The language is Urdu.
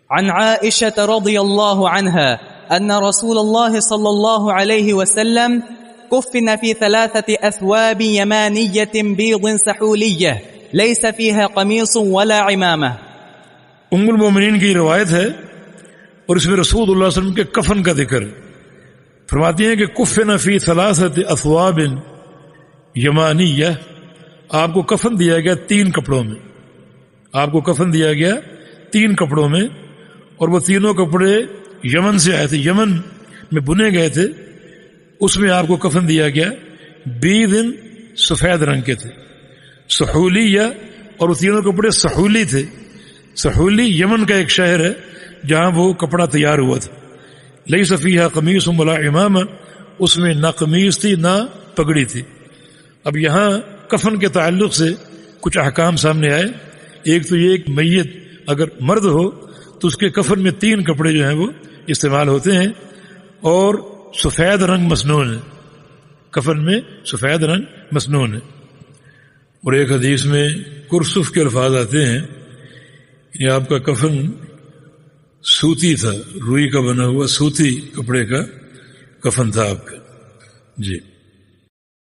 عن عائشة رضي الله عنها أن رسول الله صلى الله عليه وسلم كفن في 3 أثواب يمانية بيض سحولية ليس فيها قميص ولا عمامة. ام المومنین کی روایت ہے اور اس میں رسول اللہ صلی اللہ علیہ وسلم کے کفن کا ذکر فرماتی ہیں کہ کفن فی 3 اثواب یمانیہ، آپ کو کفن دیا گیا 3 کپڑوں میں. آپ کو کفن دیا گیا 3 کپڑوں میں، اور وہ تینوں کپڑے یمن سے آئے تھے، یمن میں بنے گئے تھے. اس میں آپ کو کفن دیا گیا بیض، سفید رنگ کے تھے، سحولیہ، اور وہ تینوں کپڑے سحولی تھے. سحولی یمن کا ایک شہر ہے جہاں وہ کپڑا تیار ہوا تھا. لیس فیہا قمیص ولا عمامہ، اس میں نہ قمیص تھی نہ پگڑی تھی. اب یہاں کفن کے تعلق سے کچھ احکام سامنے آئے. ایک تو یہ کہ میت اگر مرد ہو تو اس کے کفن میں 3 کپڑے جو ہیں وہ استعمال ہوتے ہیں، اور سفید رنگ مسنون ہے، کفن میں سفید رنگ مسنون ہے. اور ایک حدیث میں کرسف کے الفاظ آتے ہیں، یہ آپ کا کفن سوتی تھا، روئی کا بنا ہوا سوتی کپڑے کا کفن تھا آپ کا. جی.